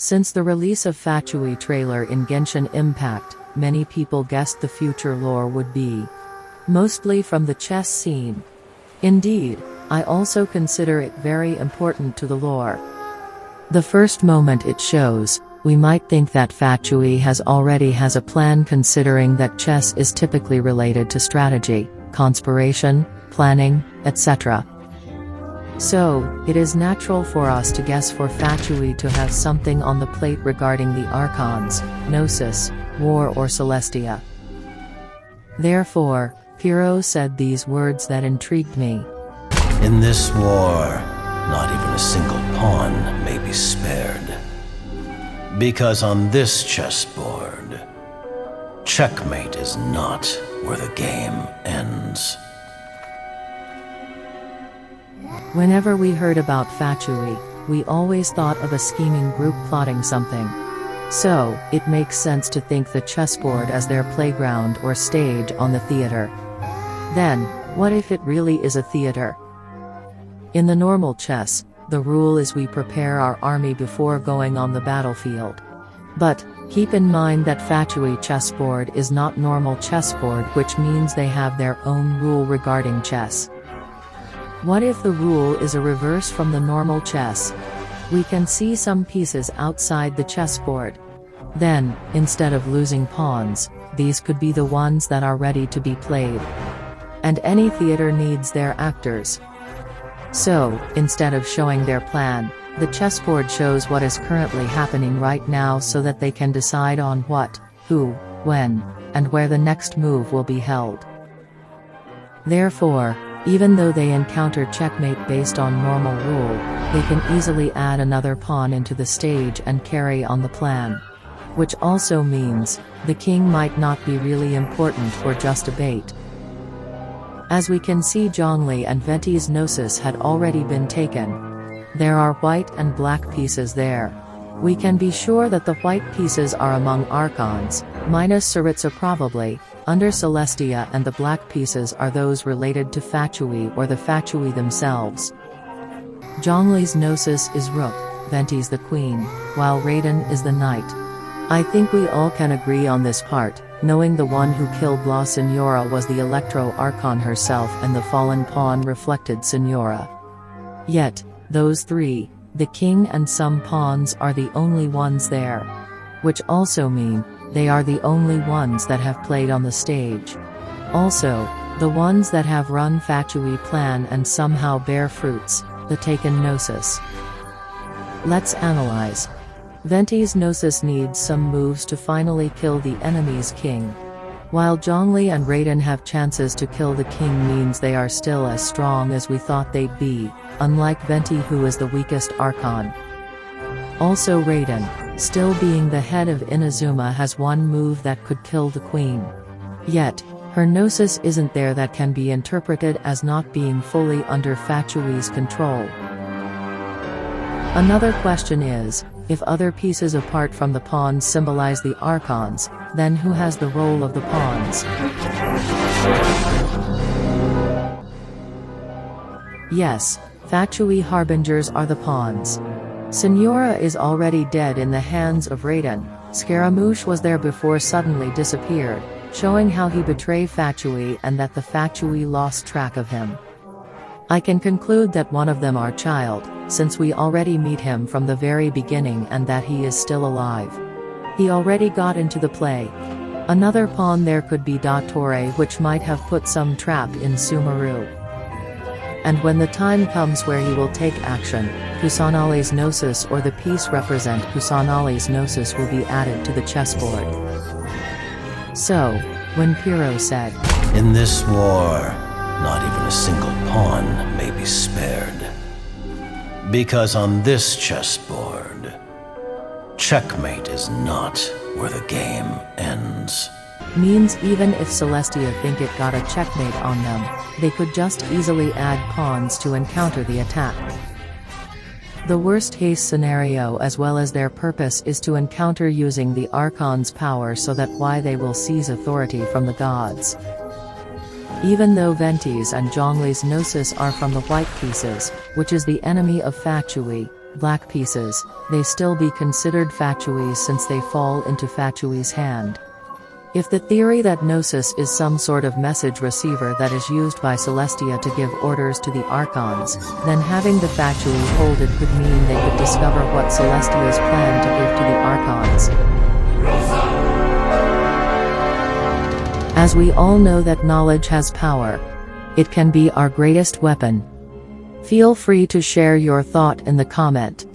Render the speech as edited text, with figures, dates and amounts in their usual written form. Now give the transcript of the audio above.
Since the release of Fatui trailer in Genshin Impact, many people guessed the future lore would be mostly from the chess scene. Indeed, I also consider it very important to the lore. The first moment it shows, we might think that Fatui already has a plan, considering that chess is typically related to strategy, conspiration, planning, etc. So, it is natural for us to guess for Fatui to have something on the plate regarding the Archons, Gnosis, War or Celestia. Therefore, Piro said these words that intrigued me. In this war, not even a single pawn may be spared. Because on this chessboard, checkmate is not where the game ends. Whenever we heard about Fatui, we always thought of a scheming group plotting something. So, it makes sense to think the chessboard as their playground or stage on the theater. Then, what if it really is a theater? In the normal chess, the rule is we prepare our army before going on the battlefield. But, keep in mind that Fatui chessboard is not normal chessboard, which means they have their own rule regarding chess. What if the rule is a reverse from the normal chess? We can see some pieces outside the chessboard. Then, instead of losing pawns, these could be the ones that are ready to be played. And any theater needs their actors. So, instead of showing their plan, the chessboard shows what is currently happening right now so that they can decide on what, who, when, and where the next move will be held. Therefore, even though they encounter checkmate based on normal rule, they can easily add another pawn into the stage and carry on the plan. Which also means, the king might not be really important for just a bait. As we can see, zhongli and venti's Gnosis had already been taken. There are white and black pieces there. We can be sure that the white pieces are among Archons, minus Saritsa probably, under Celestia, and the black pieces are those related to Fatui or the Fatui themselves. Zhongli's Gnosis is Rook, Venti's the Queen, while Raiden is the Knight. I think we all can agree on this part, knowing the one who killed La Signora was the Electro Archon herself and the fallen pawn reflected Signora. Yet, those three, the king and some pawns, are the only ones there. Which also mean, they are the only ones that have played on the stage. Also, the ones that have run Fatui plan and somehow bear fruits, the taken Gnosis. Let's analyze. Venti's Gnosis needs some moves to finally kill the enemy's king. While zhongli and Raiden have chances to kill the king, means they are still as strong as we thought they'd be, unlike Venti, who is the weakest Archon. Also Raiden, still being the head of Inazuma, has one move that could kill the queen. Yet, her Gnosis isn't there, that can be interpreted as not being fully under Fatui's control. Another question is, if other pieces apart from the pawns symbolize the Archons, then who has the role of the pawns? Yes, fatuiharbingers are the pawns. Signora is already dead in the hands of Raiden. Scaramouche was there before, suddenly disappeared, showing how he betrayed Fatui and that the Fatui lost track of him. I can conclude that one of them are child, since we already meet him from the very beginning, and that he is still alive. He already got into the play. Another pawn there could be Dottore, which might have put some trap in Sumeru. And when the time comes where he will take action, Kusanali's Gnosis or the piece represent Kusanali's Gnosis will be added to the chessboard. So, when Piro said, "In this war, not even a single pawn may be spared. Because on this chessboard, checkmate is not where the game ends," means even if Celestia think it got a checkmate on them, they could just easily add pawns to encounter the attack. The worst case scenario, as well as their purpose, is to encounter using the Archon's power, so that why they will seize authority from the gods. Even though Venti's and zhongli's Gnosis are from the white pieces, which is the enemy of Fatui, black pieces, they still be considered Fatuis since they fall into Fatui's hand. If the theory that Gnosis is some sort of message receiver that is used by Celestia to give orders to the Archons, then having the Fatui hold it could mean they could discover what Celestia's plan to give to the Archons. As we all know that knowledge has power. It can be our greatest weapon. Feel free to share your thought in the comment.